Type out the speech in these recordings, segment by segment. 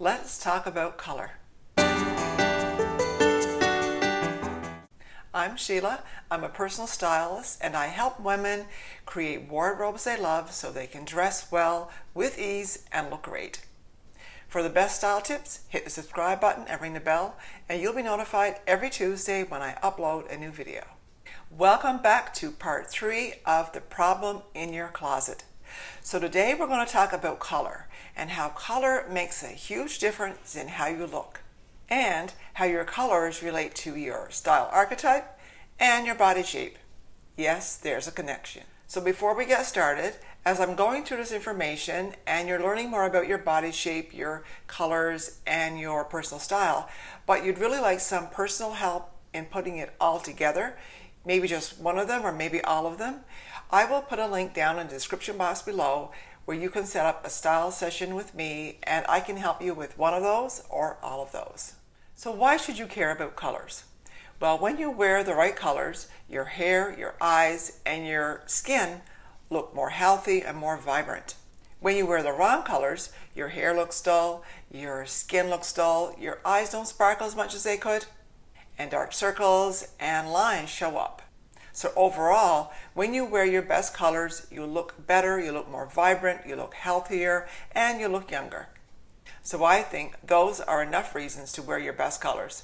Let's talk about color. I'm Sheila. I'm a personal stylist and I help women create wardrobes they love so they can dress well, with ease, and look great. For the best style tips, hit the subscribe button and ring the bell, and you'll be notified every Tuesday when I upload a new video. Welcome back to part 3 of the problem in your closet. So today we're going to talk about color and how color makes a huge difference in how you look and how your colors relate to your style archetype and your body shape. Yes, there's a connection. So before we get started, as I'm going through this information and you're learning more about your body shape, your colors, and your personal style, but you'd really like some personal help in putting it all together, maybe just one of them or maybe all of them, I will put a link down in the description box below where you can set up a style session with me and I can help you with one of those or all of those. So why should you care about colors? Well, when you wear the right colors, your hair, your eyes, and your skin look more healthy and more vibrant. When you wear the wrong colors, your hair looks dull, your skin looks dull, your eyes don't sparkle as much as they could, and dark circles and lines show up. So overall, when you wear your best colors, you look better, you look more vibrant, you look healthier, and you look younger. So I think those are enough reasons to wear your best colors.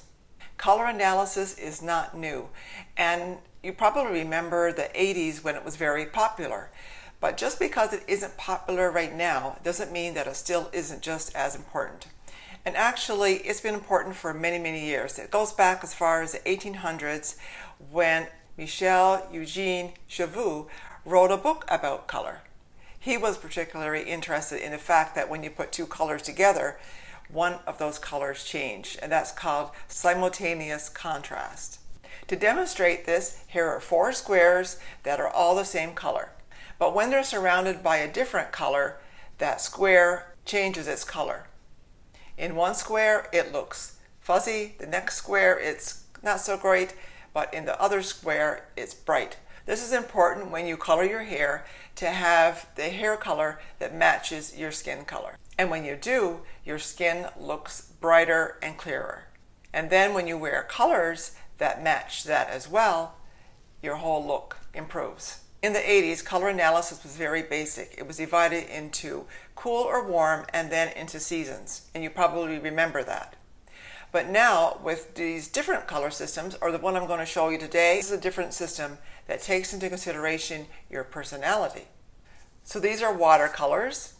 Color analysis is not new, and you probably remember the 80s when it was very popular. But just because it isn't popular right now doesn't mean that it still isn't just as important. And actually, it's been important for many, many years. It goes back as far as the 1800s when Michel Eugene Chauveau wrote a book about color. He was particularly interested in the fact that when you put two colors together, one of those colors changed, and that's called simultaneous contrast. To demonstrate this, here are 4 squares that are all the same color. But when they're surrounded by a different color, that square changes its color. In one square, it looks fuzzy. The next square, it's not so great. But in the other square, it's bright. This is important when you color your hair to have the hair color that matches your skin color. And when you do, your skin looks brighter and clearer. And then when you wear colors that match that as well, your whole look improves. In the 80s, color analysis was very basic. It was divided into cool or warm and then into seasons. And you probably remember that. But now, with these different color systems, or the one I'm going to show you today, this is a different system that takes into consideration your personality. So these are watercolors.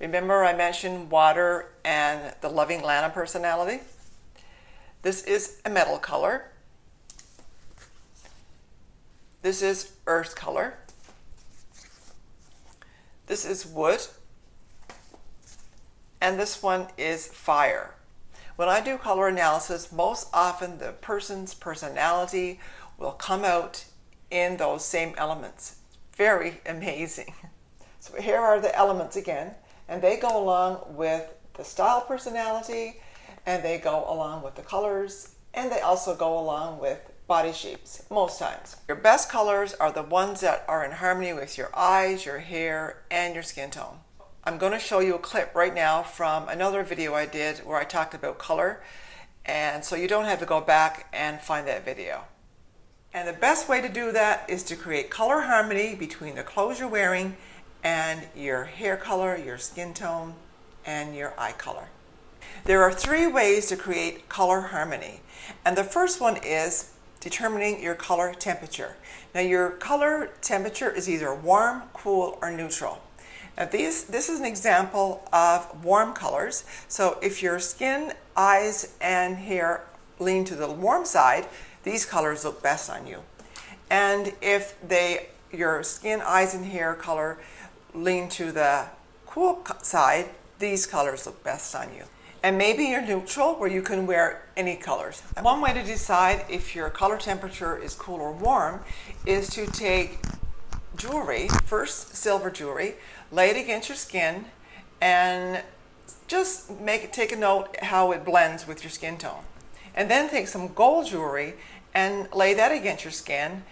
Remember I mentioned water and the loving Lana personality? This is a metal color. This is earth color. This is wood. And this one is fire. When I do color analysis, most often the person's personality will come out in those same elements. Very amazing. So here are the elements again, and they go along with the style personality, and they go along with the colors, and they also go along with body shapes most times. Your best colors are the ones that are in harmony with your eyes, your hair, and your skin tone. I'm going to show you a clip right now from another video I did where I talked about color, and so you don't have to go back and find that video. And the best way to do that is to create color harmony between the clothes you're wearing and your hair color, your skin tone, and your eye color. There are 3 ways to create color harmony, and the first one is determining your color temperature. Now your color temperature is either warm, cool, or neutral. Now this is an example of warm colors. So if your skin, eyes, and hair lean to the warm side, these colors look best on you. And if your skin, eyes, and hair color lean to the cool side, these colors look best on you. And maybe you're neutral where you can wear any colors. And one way to decide if your color temperature is cool or warm is to take jewelry, first silver jewelry, lay it against your skin, and just take a note how it blends with your skin tone. And then take some gold jewelry and lay that against your skin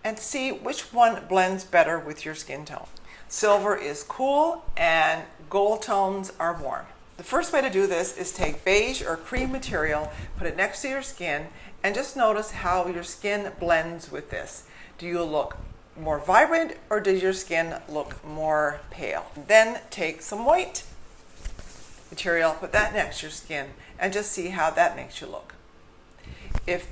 and see which one blends better with your skin tone. Silver is cool and gold tones are warm. The first way to do this is take beige or cream material, put it next to your skin, and just notice how your skin blends with this. Do you look more vibrant or does your skin look more pale? Then take some white material, put that next to your skin, and just see how that makes you look. If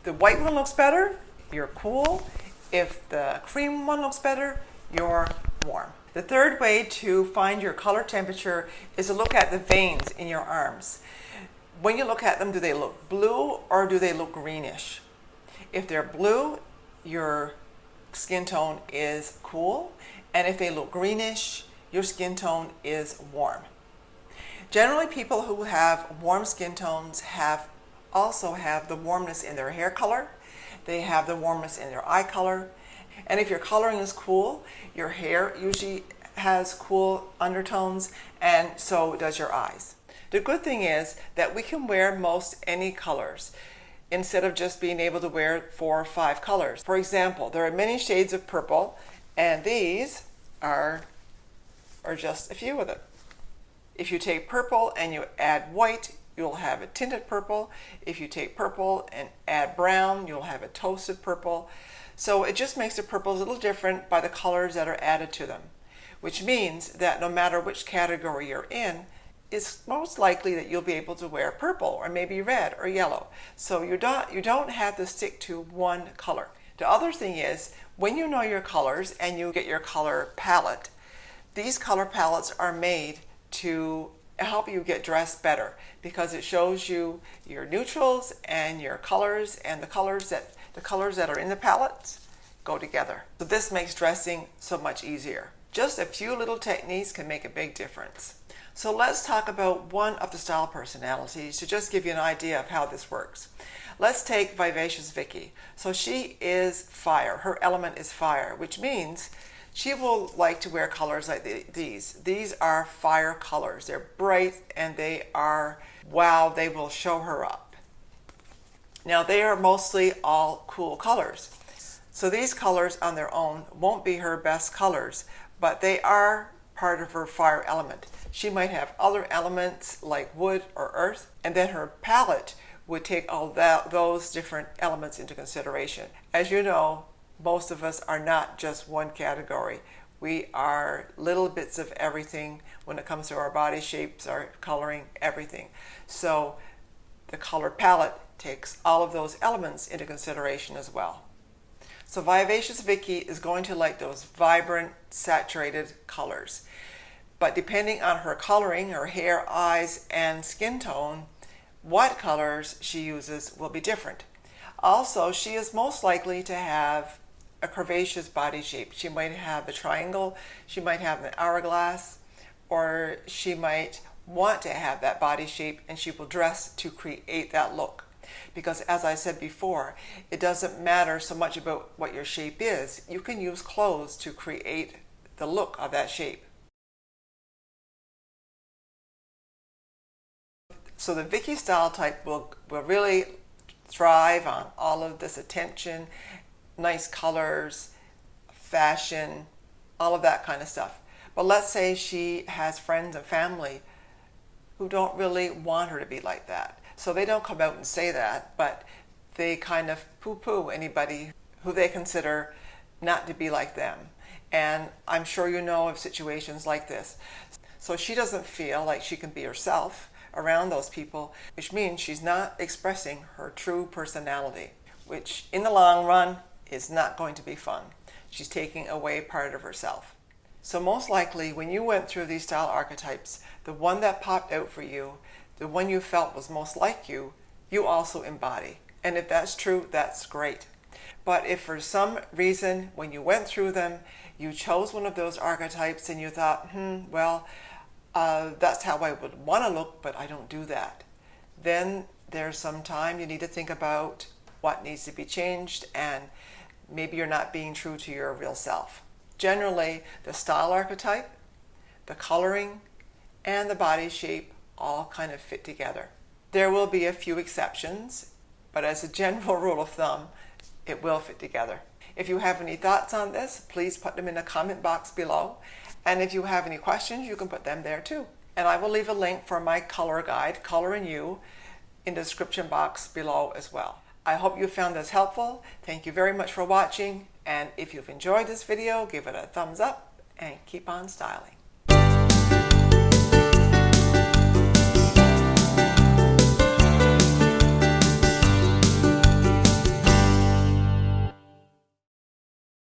the white one looks better, you're cool. If the cream one looks better, you're warm. The third way to find your color temperature is to look at the veins in your arms. When you look at them, do they look blue or do they look greenish? If they're blue, your skin tone is cool, and if they look greenish, your skin tone is warm. Generally, people who have warm skin tones also have the warmness in their hair color. They have the warmness in their eye color. And if your coloring is cool, your hair usually has cool undertones, and so does your eyes. The good thing is that we can wear most any colors instead of just being able to wear 4 or 5 colors. For example, there are many shades of purple, and these are just a few of them. If you take purple and you add white, you'll have a tinted purple. If you take purple and add brown, you'll have a toasted purple. So it just makes the purples a little different by the colors that are added to them, which means that no matter which category you're in, it's most likely that you'll be able to wear purple or maybe red or yellow. So you don't have to stick to one color. The other thing is, when you know your colors and you get your color palette, these color palettes are made to help you get dressed better because it shows you your neutrals and your colors, and the colors that are in the palettes go together. So this makes dressing so much easier. Just a few little techniques can make a big difference. So let's talk about one of the style personalities to just give you an idea of how this works. Let's take Vivacious Vicky. So she is fire. Her element is fire, which means she will like to wear colors like these. These are fire colors. They're bright and they are, wow, they will show her up. Now they are mostly all cool colors. So these colors on their own won't be her best colors, but they are part of her fire element. She might have other elements like wood or earth, and then her palette would take all those different elements into consideration. As you know, most of us are not just one category. We are little bits of everything when it comes to our body shapes, our coloring, everything. So the color palette takes all of those elements into consideration as well. So Vivacious Vicky is going to like those vibrant, saturated colors. But depending on her coloring, her hair, eyes, and skin tone, what colors she uses will be different. Also, she is most likely to have a curvaceous body shape. She might have a triangle, she might have an hourglass, or she might want to have that body shape, and she will dress to create that look. Because as I said before, it doesn't matter so much about what your shape is. You can use clothes to create the look of that shape. So the Vicky style type will really thrive on all of this attention, nice colors, fashion, all of that kind of stuff. But let's say she has friends and family who don't really want her to be like that. So they don't come out and say that, but they kind of poo-poo anybody who they consider not to be like them. And I'm sure you know of situations like this. So she doesn't feel like she can be herself around those people, which means she's not expressing her true personality, which in the long run is not going to be fun. She's taking away part of herself. So most likely when you went through these style archetypes, the one that popped out for you, the one you felt was most like you, you also embody. And if that's true, that's great. But if for some reason when you went through them, you chose one of those archetypes and you thought, that's how I would want to look, but I don't do that, then there's some time you need to think about what needs to be changed, and maybe you're not being true to your real self. Generally, the style archetype, the coloring, and the body shape all kind of fit together. There will be a few exceptions, but as a general rule of thumb, it will fit together. If you have any thoughts on this, please put them in the comment box below. And if you have any questions, you can put them there too. And I will leave a link for my color guide, Coloring You, in the description box below as well. I hope you found this helpful. Thank you very much for watching. And if you've enjoyed this video, give it a thumbs up and keep on styling.